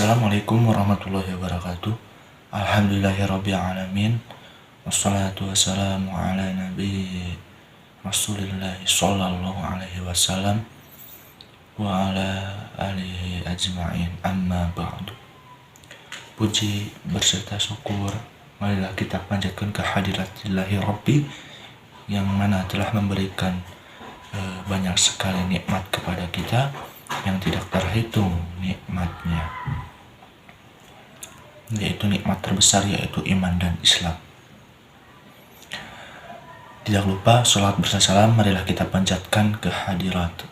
Assalamualaikum warahmatullahi wabarakatuh. Alhamdulillahirabbil alamin. Wassalatu wassalamu ala nabi Rasulillah sallallahu alaihi wasallam wa ala alihi ajma'in, amma ba'du. Puji berserta syukur marilah kita panjatkan kehadiratillahir Rabbi yang mana telah memberikan banyak sekali nikmat kepada kita yang tidak terhitung nikmatnya, yaitu nikmat terbesar, yaitu iman dan Islam. Tidak lupa sholat bersalam marilah kita panjatkan kehadirat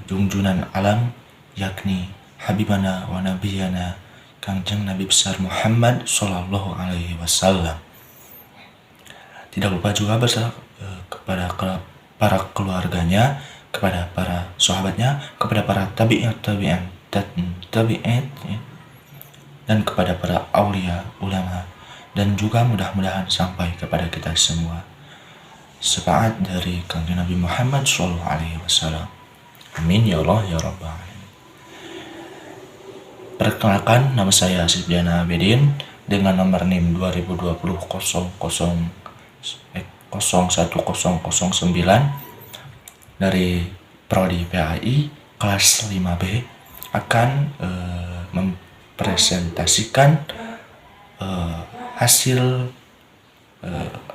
junjunan alam, yakni Habibana wa Nabiyana Kangjeng Nabi besar Muhammad sallallahu alaihi wasallam. Tidak lupa juga kepada para keluarganya, kepada para sahabatnya, kepada para tabi'in dan kepada para aulia ulama, dan juga mudah-mudahan sampai kepada kita semua syafaat dari Kanjeng Nabi Muhammad sallallahu alaihi wasallam. Amin ya Allah ya rabbal alamin. Perkenalkan, nama saya Sibdiana Abidin dengan nomor NIM 2020 01009 dari Prodi PAI kelas 5B akan mempresentasikan hasil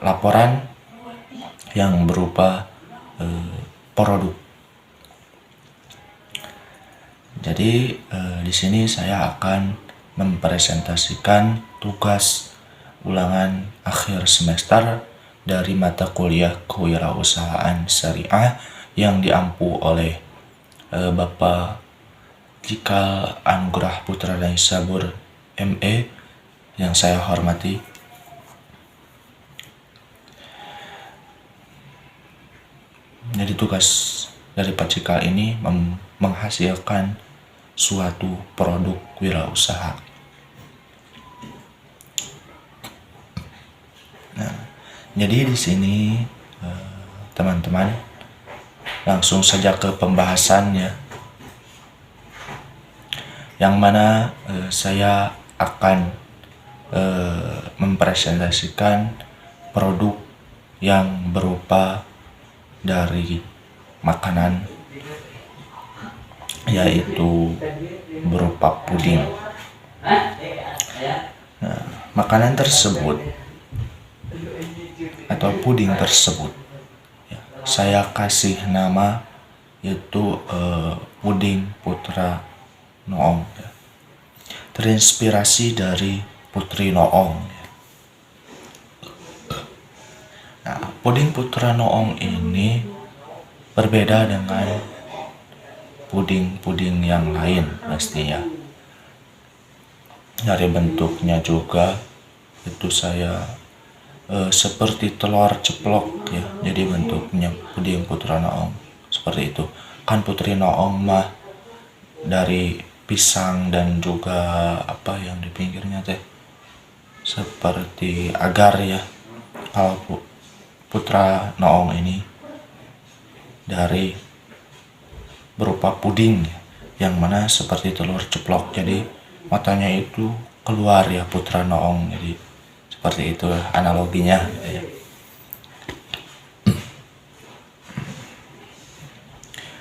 laporan yang berupa produk. Jadi di sini saya akan mempresentasikan tugas ulangan akhir semester dari mata kuliah Kewirausahaan Syariah yang diampu oleh Bapak Jikal Anugrah Putra Daisabur ME yang saya hormati. Jadi tugas dari Pak Jikal ini menghasilkan suatu produk wirausaha. Nah, jadi di sini teman-teman langsung saja ke pembahasannya, yang mana saya akan mempresentasikan produk yang berupa dari makanan, yaitu berupa puding. Nah, makanan tersebut atau puding tersebut saya kasih nama yaitu puding Putra Noong, terinspirasi dari Putri Noong. Nah, puding Putra Noong ini berbeda dengan puding-puding yang lain pastinya. Dari bentuknya juga itu saya seperti telur ceplok ya, jadi bentuknya puding Putra Noong seperti itu. Kan Putri Noong mah dari pisang dan juga apa yang di pinggirnya teh seperti agar ya. Kalau Putra Noong ini dari berupa puding ya, yang mana seperti telur ceplok, jadi matanya itu keluar ya Putra Noong, jadi seperti itu analoginya gitu ya.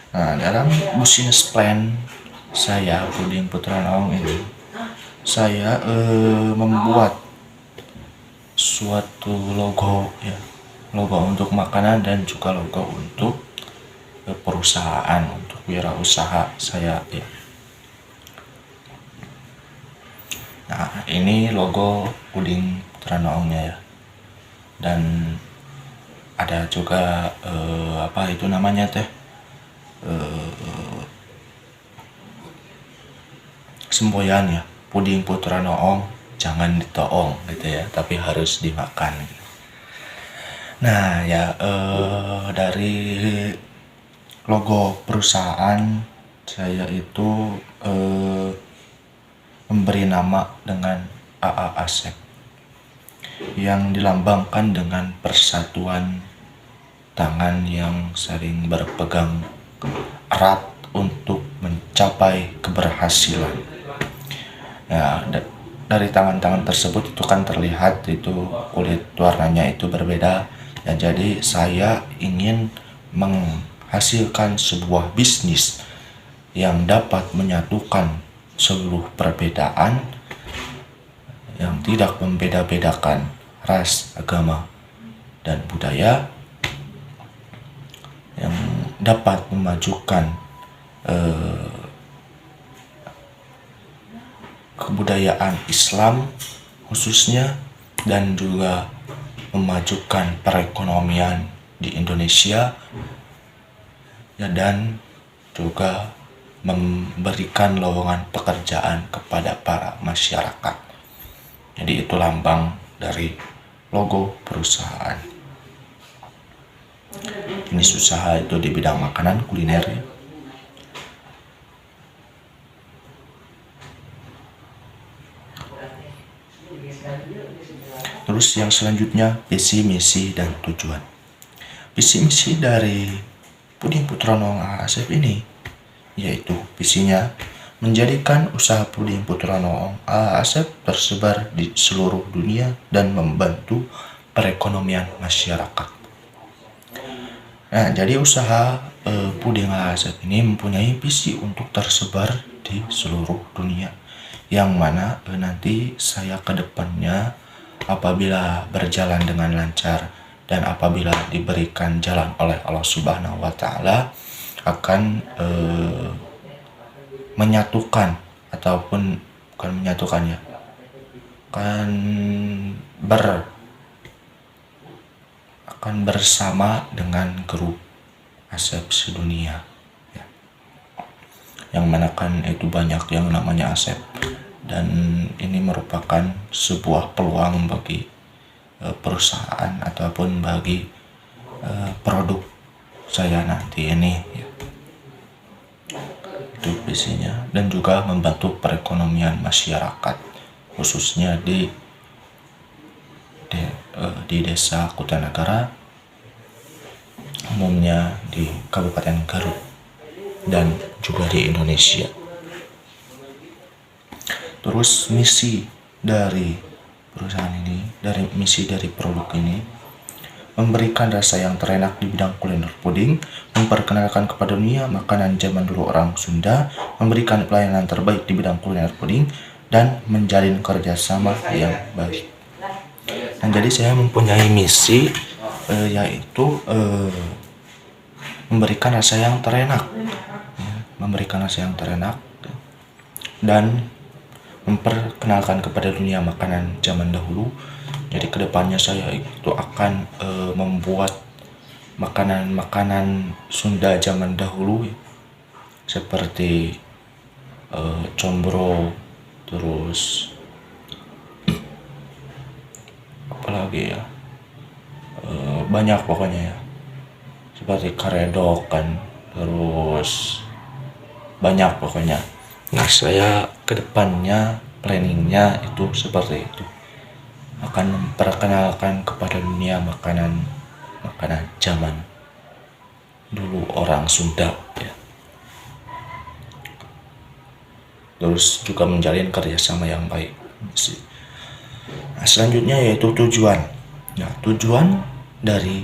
Nah, dalam business plan saya puding Putra Noong ini, saya membuat suatu logo ya, logo untuk makanan dan juga logo untuk perusahaan, untuk wirausaha saya ya. Nah, ini logo puding Putra Noongnya ya, dan ada juga apa itu namanya teh semboyan ya, puding Putra Noong jangan ditoong gitu ya, tapi harus dimakan gitu. Nah ya, dari logo perusahaan saya itu memberi nama dengan AA Asep, yang dilambangkan dengan persatuan tangan yang saling berpegang erat untuk mencapai keberhasilan. Ya, dari tangan-tangan tersebut itu kan terlihat itu kulit warnanya itu berbeda. Ya, jadi saya ingin menghasilkan sebuah bisnis yang dapat menyatukan seluruh perbedaan, yang tidak membeda-bedakan ras, agama, dan budaya, yang dapat memajukan kebudayaan Islam khususnya, dan juga memajukan perekonomian di Indonesia, ya, dan juga memberikan lowongan pekerjaan kepada para masyarakat. Jadi itu lambang dari logo perusahaan. Jenis usaha itu di bidang makanan kuliner, ya. Terus yang selanjutnya, visi, misi, dan tujuan. Visi misi dari Puding Putra Noong A.A. ini yaitu visinya menjadikan usaha Puding Putra Noong A.A. tersebar di seluruh dunia dan membantu perekonomian masyarakat. Nah, jadi usaha Puding A.A. ini mempunyai visi untuk tersebar di seluruh dunia, yang mana nanti saya ke depannya apabila berjalan dengan lancar dan apabila diberikan jalan oleh Allah Subhanahu wa Ta'ala, akan menyatukan, ataupun bukan menyatukan ya, akan bersama dengan grup Asep sedunia, ya. Yang mana kan itu banyak yang namanya Asep, dan ini merupakan sebuah peluang bagi perusahaan ataupun bagi produk saya nanti ini, ya. Itu visinya, dan juga membantu perekonomian masyarakat khususnya di desa Kutanagara, umumnya di Kabupaten Garut, dan juga di Indonesia. Terus misi dari perusahaan ini, misi dari produk ini, memberikan rasa yang terenak di bidang kuliner puding, memperkenalkan kepada dunia makanan zaman dulu orang Sunda, memberikan pelayanan terbaik di bidang kuliner puding, dan menjalin kerjasama yang baik. Dan jadi saya mempunyai misi yaitu memberikan rasa yang terenak, dan memperkenalkan kepada dunia makanan zaman dahulu. Jadi kedepannya saya itu akan membuat makanan-makanan Sunda zaman dahulu, seperti combro, terus apalagi ya, banyak pokoknya ya, seperti karedok kan, terus banyak pokoknya. Nah, saya kedepannya planningnya itu seperti itu, akan memperkenalkan kepada dunia makanan zaman dulu orang Sunda, ya. Terus juga menjalin kerjasama yang baik. Nah, selanjutnya yaitu tujuan. Nah, tujuan dari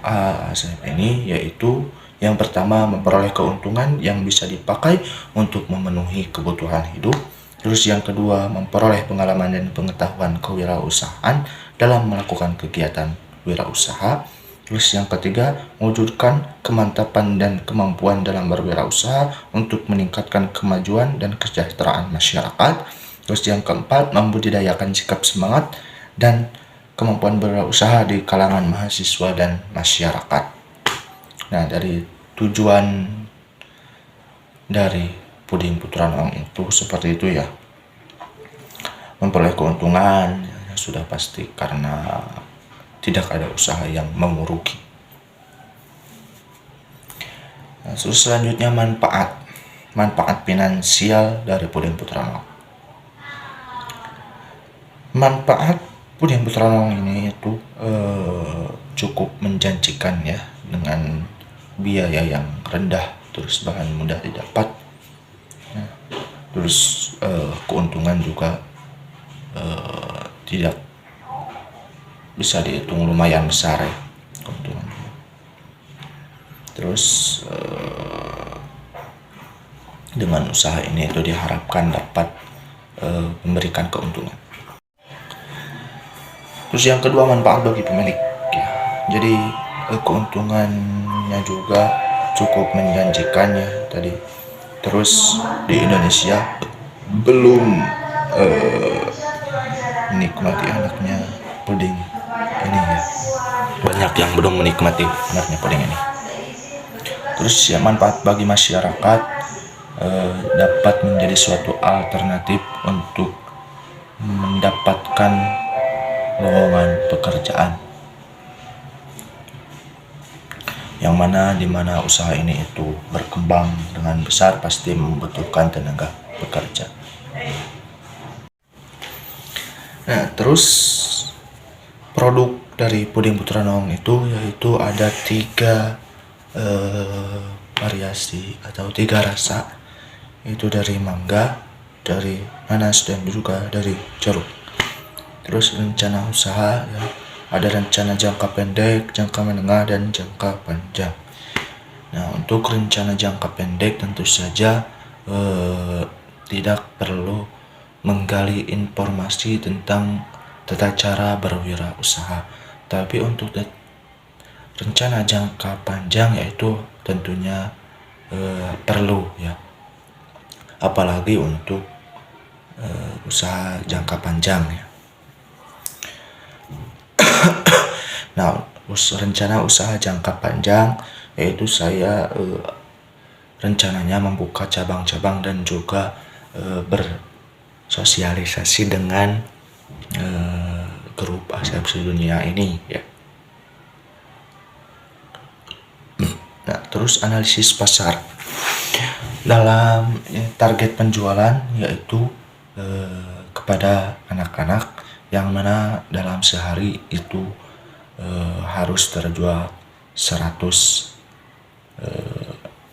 ASF ini yaitu yang pertama, memperoleh keuntungan yang bisa dipakai untuk memenuhi kebutuhan hidup. Terus yang kedua, memperoleh pengalaman dan pengetahuan kewirausahaan dalam melakukan kegiatan wirausaha. Terus yang ketiga, mewujudkan kemantapan dan kemampuan dalam berwirausaha untuk meningkatkan kemajuan dan kesejahteraan masyarakat. Terus yang keempat, membudidayakan sikap semangat dan kemampuan berwirausaha di kalangan mahasiswa dan masyarakat. Nah, dari tujuan dari Puding Putra Noong itu seperti itu ya. Memperoleh keuntungan ya, sudah pasti, karena tidak ada usaha yang memurugi. Nah, terus selanjutnya manfaat finansial dari Puding Putra Noong. Manfaat Puding Putra Noong ini itu cukup menjanjikan ya, dengan biaya yang rendah, terus bahan mudah didapat. Nah, terus keuntungan juga tidak bisa dihitung, lumayan besar ya keuntungan. Terus dengan usaha ini itu diharapkan dapat memberikan keuntungan. Terus yang kedua, manfaat bagi pemilik ya. Jadi keuntungannya juga cukup menjanjikan ya tadi. Terus di Indonesia belum menikmati anaknya puding ini ya. Banyak yang belum menikmati anaknya puding ini. Terus ya, manfaat bagi masyarakat dapat menjadi suatu alternatif untuk mendapatkan lowongan pekerjaan, yang mana dimana usaha ini itu berkembang dengan besar pasti membutuhkan tenaga pekerja. Nah, terus produk dari puding Putra Noong itu yaitu ada 3 variasi atau 3 rasa, itu dari mangga, dari nanas, dan juga dari jeruk. Terus rencana usaha ya, ada rencana jangka pendek, jangka menengah, dan jangka panjang. Nah, untuk rencana jangka pendek tentu saja tidak perlu menggali informasi tentang tata cara berwirausaha. Tapi untuk rencana jangka panjang yaitu tentunya perlu ya, apalagi untuk usaha jangka panjang ya. Nah, rencana usaha jangka panjang yaitu saya rencananya membuka cabang-cabang dan juga bersosialisasi dengan grup asepsi dunia ini ya. Nah, terus analisis pasar dalam target penjualan yaitu kepada anak-anak, yang mana dalam sehari itu harus terjual 100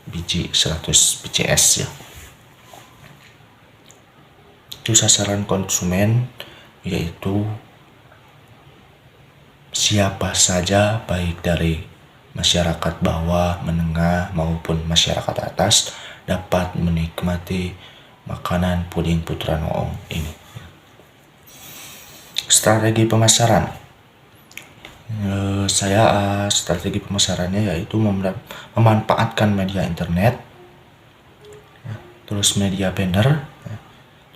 biji es ya. Itu sasaran konsumen yaitu siapa saja, baik dari masyarakat bawah, menengah maupun masyarakat atas dapat menikmati makanan puding Putra Noong ini. Strategi pemasaran. Strategi pemasarannya yaitu memanfaatkan media internet, terus media banner,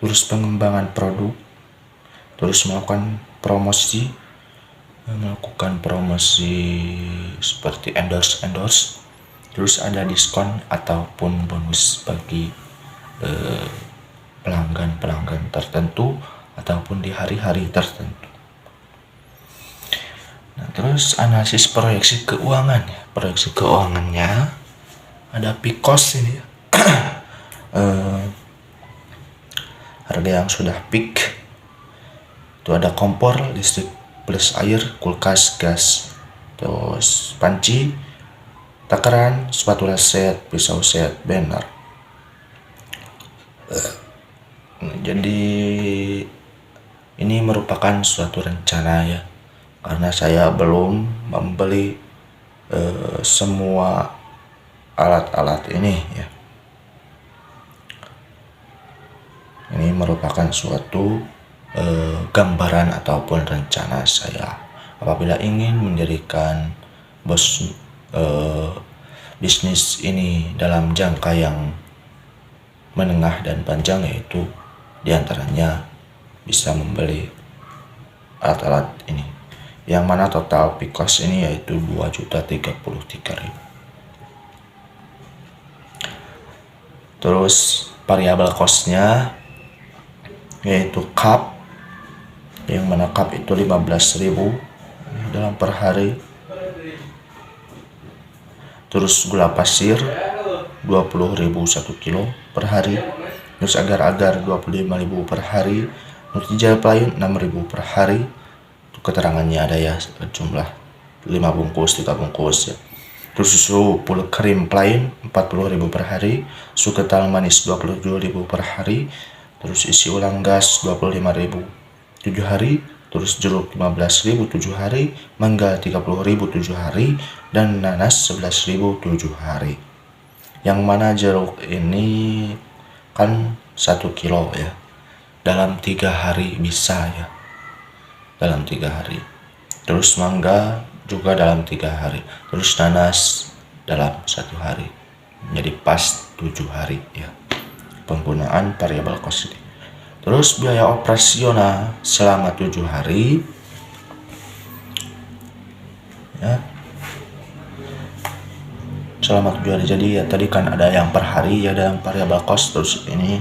terus pengembangan produk, terus melakukan promosi seperti endorse, terus ada diskon ataupun bonus bagi pelanggan tertentu ataupun di hari-hari tertentu. Nah, terus analisis proyeksi keuangan. Proyeksi keuangannya ada peak cost ini ya. Harga yang sudah peak itu ada kompor, listrik plus air, kulkas, gas, terus panci, takaran, spatula set, pisau set, banner. Jadi ini merupakan suatu rencana ya, karena saya belum membeli semua alat-alat ini ya. Ini merupakan suatu gambaran ataupun rencana saya apabila ingin mendirikan bisnis ini dalam jangka yang menengah dan panjang, yaitu diantaranya bisa membeli alat-alat ini, yang mana total peak cost ini yaitu 2.033.000. Terus variabel costnya yaitu cup, yang mana cup itu 15.000 dalam per hari. Terus gula pasir 20.000 1 kilo per hari. Terus agar-agar 25.000 per hari. Nutrijaya Plain 6.000 per hari. Itu keterangannya ada ya, jumlah 5 bungkus 3 bungkus ya. terus susu full cream plain 40.000 per hari, susu kental manis 27.000 per hari, terus isi ulang gas 25.000 7 hari, terus jeruk 15.000 7 hari, mangga 30.000 7 hari, dan nanas 11.000 7 hari. Yang mana jeruk ini kan 1 kilo ya, dalam 3 hari bisa ya, dalam 3 hari. Terus mangga juga dalam 3 hari, terus nanas dalam 1 hari. Jadi pas 7 hari ya penggunaan variable cost ini. Terus biaya operasional selama 7 hari ya, selama 7 hari. Jadi ya tadi kan ada yang per hari ya dalam variable cost, terus ini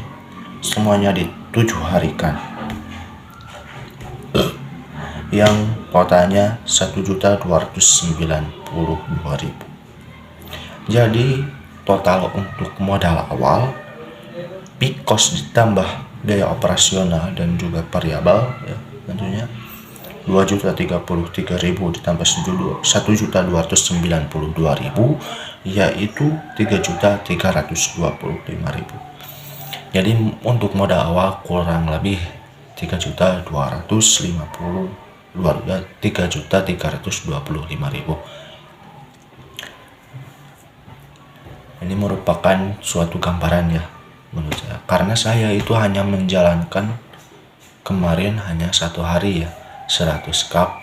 semuanya di 7 hari kan, yang totalnya 1.292.000. Jadi total untuk modal awal, peak cost ditambah biaya operasional dan juga variabel ya tentunya 2.033.000 ditambah 1.292.000 yaitu 3.325.000. Jadi untuk modal awal kurang lebih 3.325.000. Ini merupakan suatu gambaran ya menurut saya, karena saya itu hanya menjalankan kemarin hanya 1 hari ya 100 cup,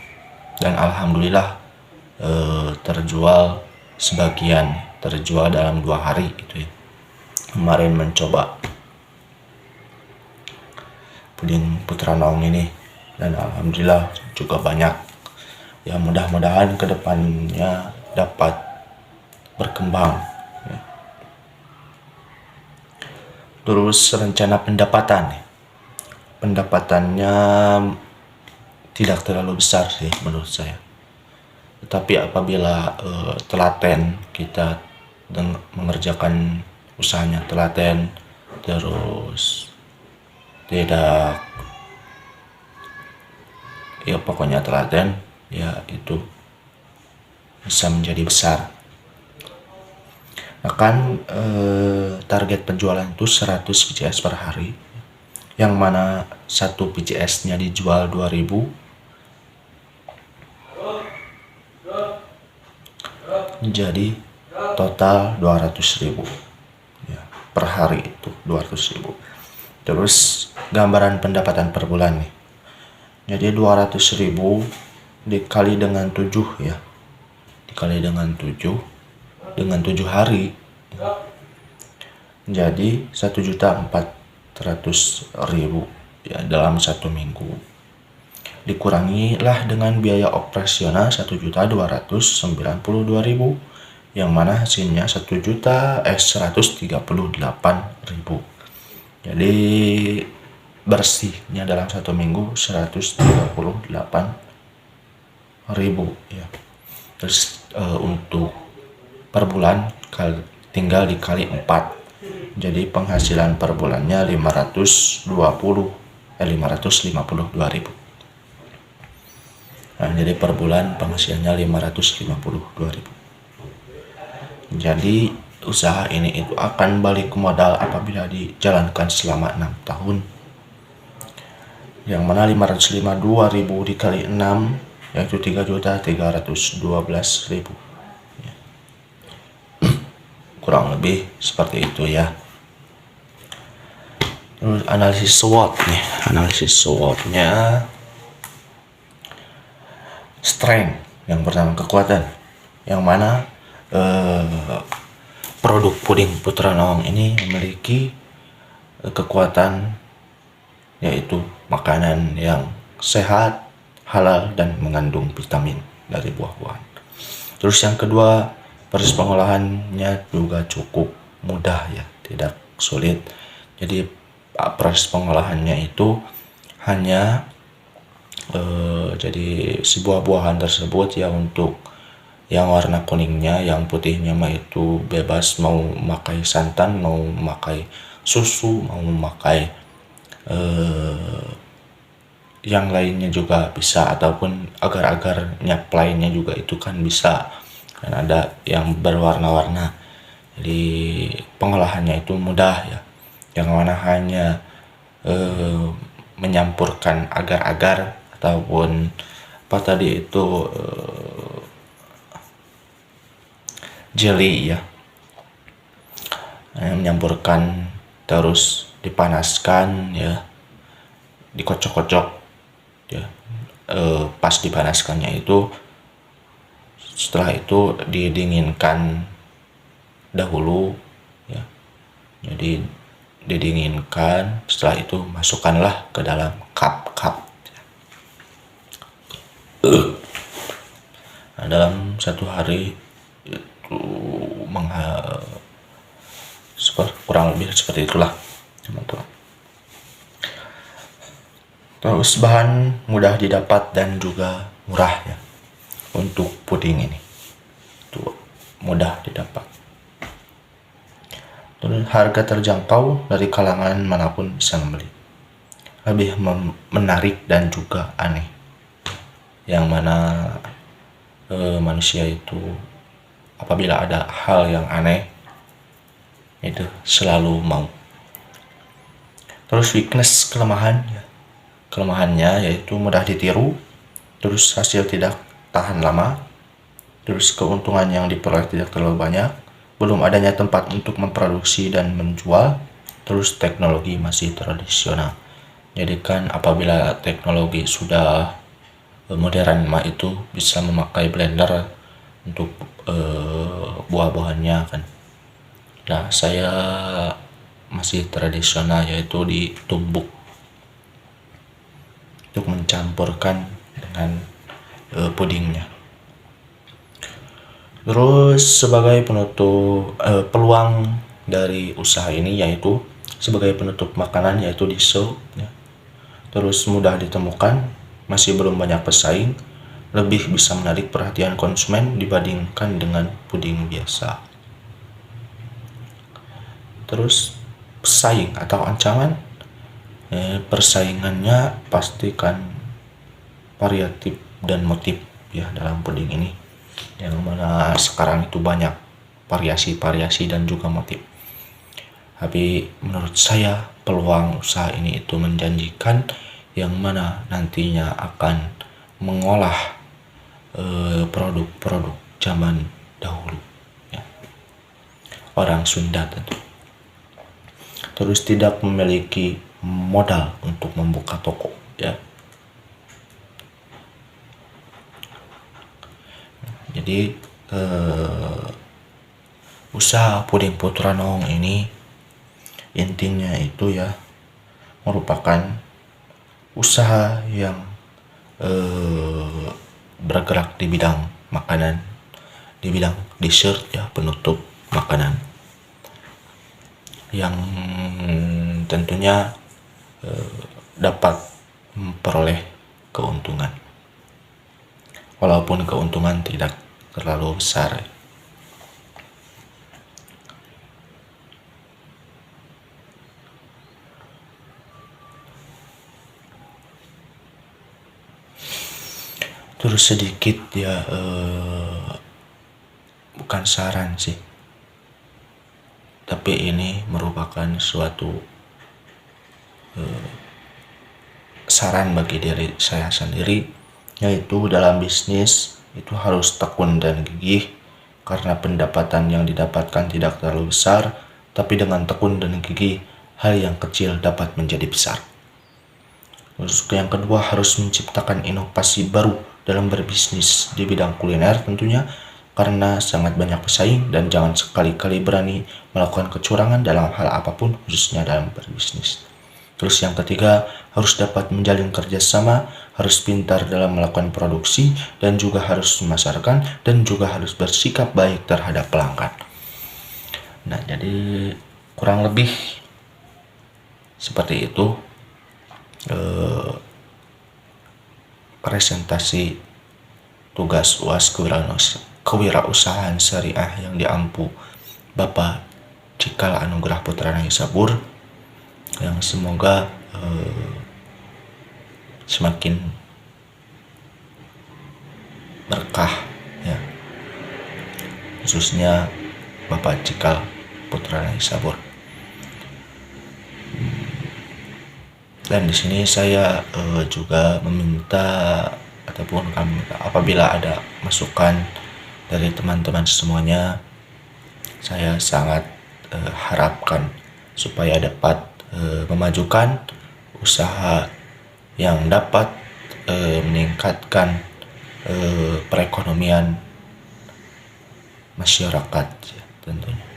dan alhamdulillah terjual sebagian, terjual dalam 2 hari itu ya. Kemarin mencoba puding Putra Naung ini dan alhamdulillah juga banyak ya, mudah-mudahan kedepannya dapat berkembang ya. Terus rencana pendapatannya tidak terlalu besar sih menurut saya, tetapi apabila telaten kita dan mengerjakan usahanya telaten, terus tidak ya pokoknya telaten ya, itu bisa menjadi besar. Akan target penjualan itu 100 PCS per hari, yang mana 1 PCS nya dijual 2.000, jadi total 200.000 ya, per hari itu 200.000. Terus gambaran pendapatan per bulan nih, jadi 200.000 dikali dengan 7 ya, dikali dengan 7 hari jadi 1.400.000 ya dalam 1 minggu. Dikurangilah dengan biaya operasional 1.292.000, yang mana hasilnya 138.000. Jadi bersihnya dalam 1 minggu 138.000 ya. Terus untuk per bulan tinggal dikali 4, jadi penghasilan per bulannya 552.000. Nah, jadi per bulan penghasilannya 552.000. Jadi usaha ini itu akan balik modal apabila dijalankan selama 6 tahun, yang mana 552.000 dikali 6 yaitu 3.312.000 ya. Kurang lebih seperti itu ya. Terus analisis SWOT nih, analisis SWOT-nya strength, yang pertama kekuatan, yang mana produk puding Putra Naung ini memiliki kekuatan, yaitu makanan yang sehat, halal, dan mengandung vitamin dari buah-buahan. Terus yang kedua, proses pengolahannya juga cukup mudah ya, tidak sulit. Jadi proses pengolahannya itu hanya jadi si buah-buahan tersebut ya, untuk yang warna kuningnya, yang putihnya mah itu bebas, mau memakai santan, mau memakai susu, mau memakai yang lainnya juga bisa, ataupun agar-agarnya lainnya juga itu kan bisa. dan ada yang berwarna-warna. Jadi pengolahannya itu mudah ya, yang mana hanya menyampurkan agar-agar ataupun apa tadi itu jelly ya, menyampurkan terus dipanaskan ya, dikocok-kocok ya. Pas dipanaskannya itu, setelah itu didinginkan dahulu ya. Jadi didinginkan, setelah itu masukkanlah ke dalam cup. Nah, dalam satu hari itu kurang lebih seperti itulah teman-teman. Terus bahan mudah didapat dan juga murah ya untuk puding ini, itu mudah didapat. Terus harga terjangkau dari kalangan manapun bisa membeli. Lebih menarik dan juga aneh, yang mana manusia itu apabila ada hal yang aneh itu selalu mau. Terus weakness, kelemahannya yaitu mudah ditiru, terus hasil tidak tahan lama, terus keuntungan yang diperoleh tidak terlalu banyak, belum adanya tempat untuk memproduksi dan menjual, terus teknologi masih tradisional. Jadi kan apabila teknologi sudah modern itu bisa memakai blender untuk buah-buahannya kan. Nah, saya masih tradisional, yaitu ditumbuk untuk mencampurkan dengan pudingnya. Terus sebagai penutup peluang dari usaha ini yaitu sebagai penutup makanan yaitu dessert ya. Terus mudah ditemukan, masih belum banyak pesaing, lebih bisa menarik perhatian konsumen dibandingkan dengan puding biasa. Terus pesaing atau ancaman, persaingannya pastikan variatif dan motif ya dalam puding ini, yang mana sekarang itu banyak variasi dan juga motif. Tapi menurut saya peluang usaha ini itu menjanjikan, yang mana nantinya akan mengolah produk-produk zaman dahulu ya, orang Sunda tentu. Terus tidak memiliki modal untuk membuka toko ya. Jadi usaha puding Putra Noong ini intinya itu ya merupakan usaha yang bergerak di bidang makanan, di bidang dessert ya, penutup makanan, yang tentunya dapat memperoleh keuntungan, walaupun keuntungan tidak terlalu besar. Terus sedikit ya, bukan saran sih, tapi ini merupakan suatu saran bagi diri saya sendiri, yaitu dalam bisnis itu harus tekun dan gigih, karena pendapatan yang didapatkan tidak terlalu besar, tapi dengan tekun dan gigih hal yang kecil dapat menjadi besar. Terus yang kedua, harus menciptakan inovasi baru dalam berbisnis di bidang kuliner tentunya, karena sangat banyak pesaing, dan jangan sekali-kali berani melakukan kecurangan dalam hal apapun, khususnya dalam berbisnis. Terus yang ketiga, harus dapat menjalin kerjasama, harus pintar dalam melakukan produksi, dan juga harus memasarkan, dan juga harus bersikap baik terhadap pelanggan. Nah, jadi kurang lebih seperti itu presentasi tugas UAS Kewirausahaan Syariah yang diampu Bapak Cikal Anugrah Putra Naisabur, yang semoga semakin berkah ya, khususnya Bapak Cikal Putra Naisabur. Dan di sini saya juga meminta ataupun apabila ada masukan dari teman-teman semuanya, saya sangat harapkan supaya dapat memajukan usaha yang dapat meningkatkan perekonomian masyarakat tentunya.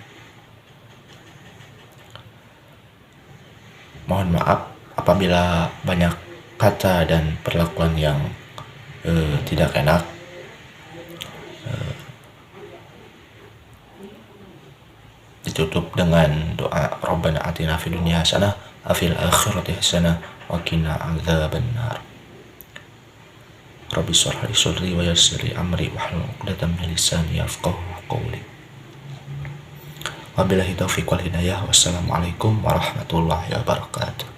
Mohon maaf apabila banyak kata dan perlakuan yang tidak enak. Ditutup dengan doa Rabbana atina fid dunya hasanah wa fil akhirati hasanah wa qina adzabannar. Rabbi shrah li sadri wa yassir li amri wahlul 'uqdatam min lisani yafqahu qawli. Wabillahi taufiq wal hidayah. Wassalamualaikum warahmatullahi wabarakatuh.